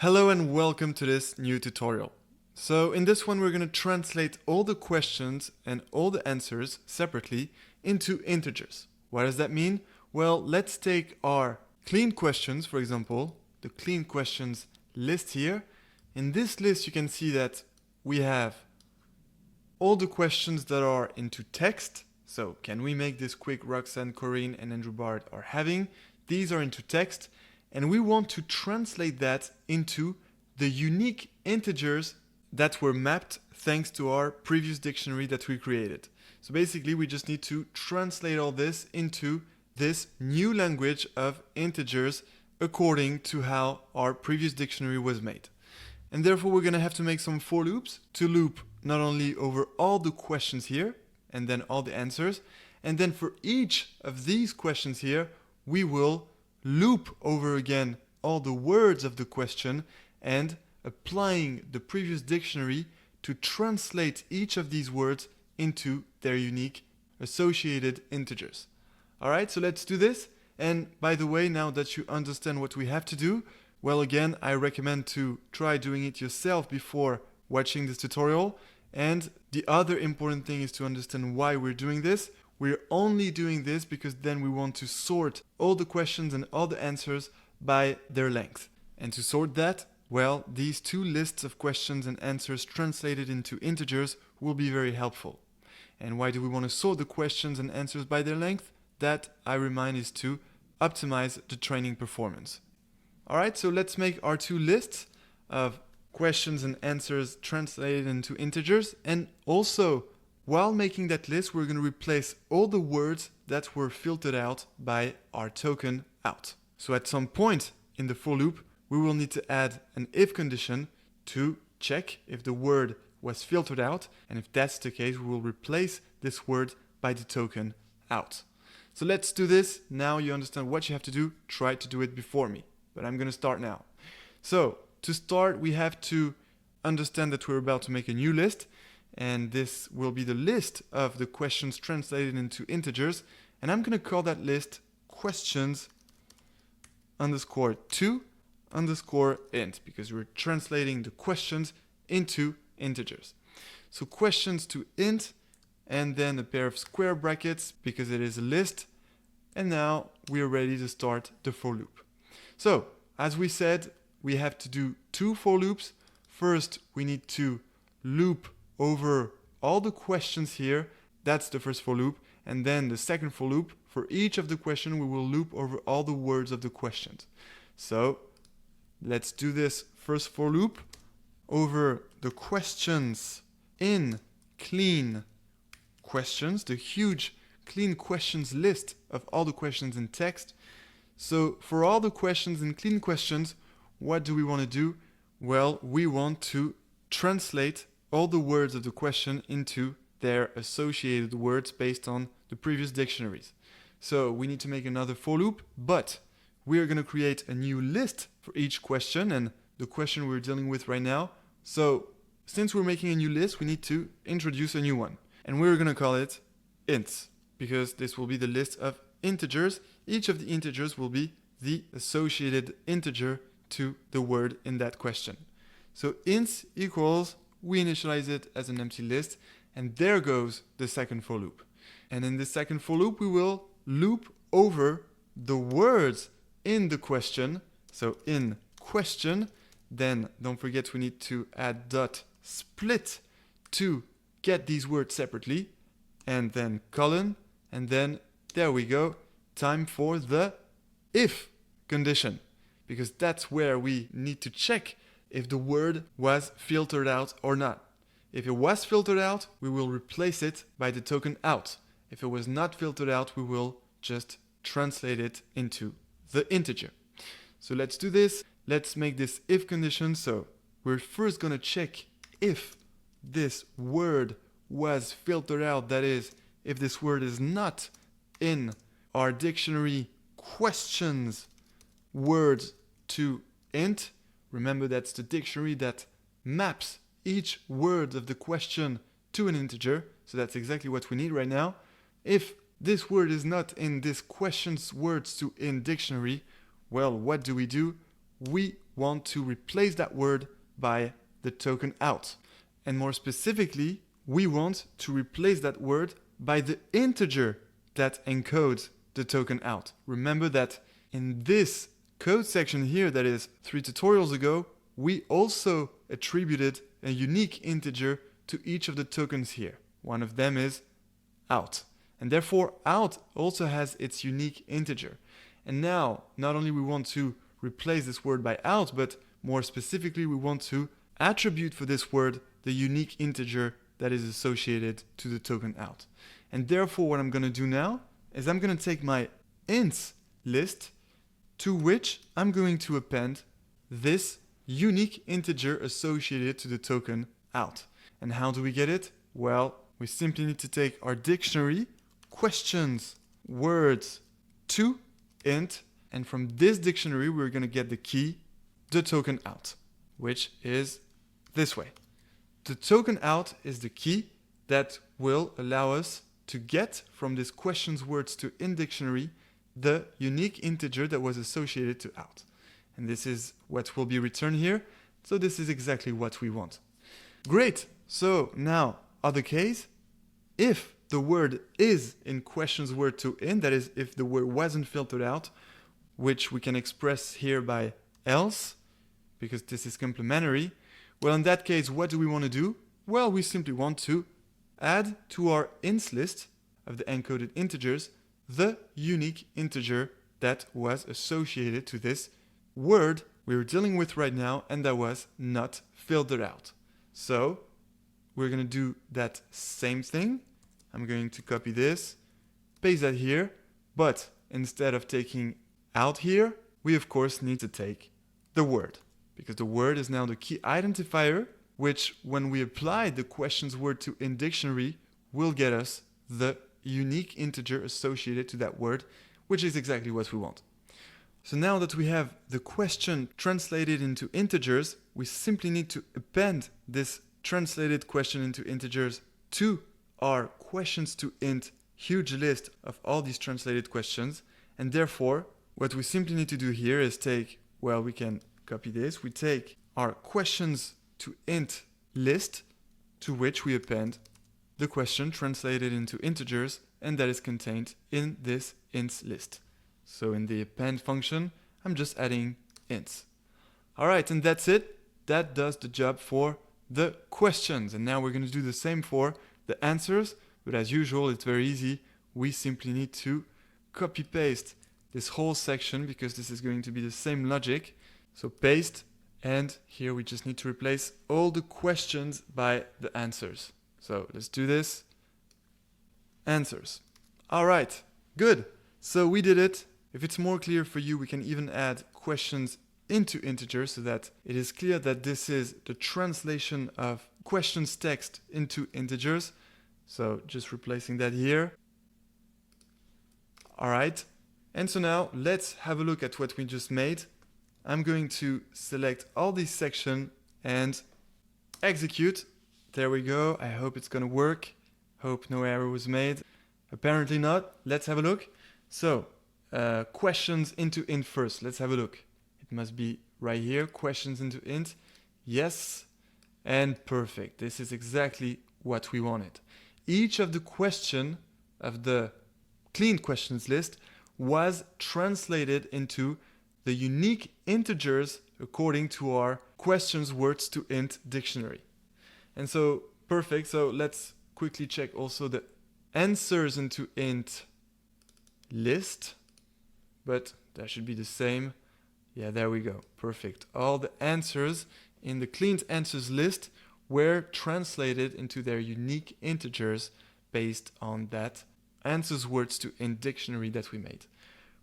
Hello and welcome to this new tutorial. So in this one we're going to translate all the questions and all the answers separately into integers. What does that mean? Well, let's take our clean questions, for example, the clean questions list here. In this list you can see that we have all the questions that are into text. So can we make this quick? Roxanne, Corinne and Andrew Bard are having. These are into text. And we want to translate that into the unique integers that were mapped thanks to our previous dictionary that we created. So basically we just need to translate all this into this new language of integers according to how our previous dictionary was made. And therefore we're going to have to make some for loops to loop not only over all the questions here and then all the answers, and then for each of these questions here we will loop over again all the words of the question and applying the previous dictionary to translate each of these words into their unique associated integers. Alright, so let's do this. And by the way, now that you understand what we have to do, well, again, I recommend to try doing it yourself before watching this tutorial. And the other important thing is to understand why we're doing this. We're only doing this because then we want to sort all the questions and all the answers by their length. And to sort that, well, these two lists of questions and answers translated into integers will be very helpful. And why do we want to sort the questions and answers by their length? That, I remind, is to optimize the training performance. Alright, so let's make our two lists of questions and answers translated into integers. And also, while making that list, we're going to replace all the words that were filtered out by our token out. So at some point in the for loop, we will need to add an if condition to check if the word was filtered out. And if that's the case, we will replace this word by the token out. So let's do this. Now you understand what you have to do. Try to do it before me. But I'm going to start now. So to start, we have to understand that we're about to make a new list. And this will be the list of the questions translated into integers. And I'm going to call that list questions underscore to underscore int, because we're translating the questions into integers. So questions to int, and then a pair of square brackets because it is a list. And now we are ready to start the for loop. So as we said, we have to do two for loops. First, we need to loop over all the questions here. That's the first for loop. And then the second for loop, for each of the question, we will loop over all the words of the questions. So let's do this first for loop over the questions in clean questions, the huge clean questions list of all the questions in text. So for all the questions in clean questions, what do we want to do? Well, we want to translate all the words of the question into their associated words based on the previous dictionaries. So we need to make another for loop, but we're going to create a new list for each question and the question we're dealing with right now. So since we're making a new list, we need to introduce a new one. And we're going to call it ints, because this will be the list of integers. Each of the integers will be the associated integer to the word in that question. So ints equals, we initialize it as an empty list, and there goes the second for loop. And in the second for loop, we will loop over the words in the question. So in question, then don't forget we need to add dot split to get these words separately, and then colon, and then there we go, time for the if condition, because that's where we need to check if the word was filtered out or not. If it was filtered out, we will replace it by the token out. If it was not filtered out, we will just translate it into the integer. So let's do this. Let's make this if condition. So we're first going to check if this word was filtered out. That is, if this word is not in our dictionary questions words to int. Remember, that's the dictionary that maps each word of the question to an integer. So that's exactly what we need right now. If this word is not in this questions words to int dictionary, well, what do? We want to replace that word by the token out. And more specifically, we want to replace that word by the integer that encodes the token out. Remember that in this code section here, that is 3 tutorials ago, we also attributed a unique integer to each of the tokens here. One of them is out. And therefore, out also has its unique integer. And now, not only we want to replace this word by out, but more specifically, we want to attribute for this word the unique integer that is associated to the token out. And therefore, what I'm going to do now is I'm going to take my ints list to which I'm going to append this unique integer associated to the token out. And how do we get it? Well, we simply need to take our dictionary, questions, words, to int, and from this dictionary, we're going to get the key, the token out, which is this way. The token out is the key that will allow us to get from this questions, words, to int dictionary the unique integer that was associated to out. And this is what will be returned here. So this is exactly what we want. Great. So now, other case, if the word is in questions, word to int, that is, if the word wasn't filtered out, which we can express here by else, because this is complementary, well, in that case, what do we want to do? Well, we simply want to add to our ints list of the encoded integers the unique integer that was associated to this word we were dealing with right now, and that was not filtered out. So we're going to do that same thing. I'm going to copy this, paste that here, but instead of taking out here, we of course need to take the word, because the word is now the key identifier, which when we apply the questions word to int dictionary will get us the unique integer associated to that word, which is exactly what we want. So now that we have the question translated into integers, we simply need to append this translated question into integers to our questions to int huge list of all these translated questions. And therefore, what we simply need to do here is take, well, we can copy this. We take our questions to int list to which we append the question translated into integers, and that is contained in this ints list. So in the append function, I'm just adding ints. All right, and that's it. That does the job for the questions. And now we're going to do the same for the answers. But as usual, it's very easy. We simply need to copy paste this whole section because this is going to be the same logic. So paste, and here we just need to replace all the questions by the answers. So let's do this. Answers. All right, good. So we did it. If it's more clear for you, we can even add questions into integers so that it is clear that this is the translation of questions text into integers. So just replacing that here. All right. And so now let's have a look at what we just made. I'm going to select all these sections and execute. There we go. I hope it's going to work. Hope no error was made. Apparently not. Let's have a look. So questions into int first. Let's have a look. It must be right here. Questions into int. Yes. And perfect. This is exactly what we wanted. Each of the question of the clean questions list was translated into the unique integers according to our questions words to int dictionary. And so, perfect. So let's quickly check also the answers into int list, but that should be the same. Yeah, there we go. Perfect. All the answers in the cleaned answers list were translated into their unique integers based on that answers words to int dictionary that we made.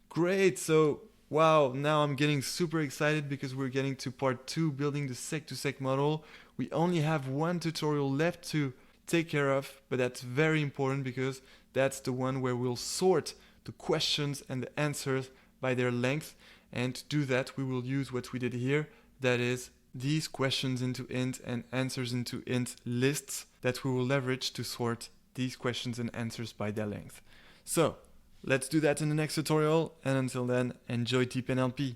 Great. So, wow, now I'm getting super excited because we're getting to part 2, building the sec-to-sec model. We only have one tutorial left to take care of, but that's very important because that's the one where we'll sort the questions and the answers by their length. And to do that, we will use what we did here. That is these questions into int and answers into int lists that we will leverage to sort these questions and answers by their length. So let's do that in the next tutorial. And until then, enjoy TPNLP.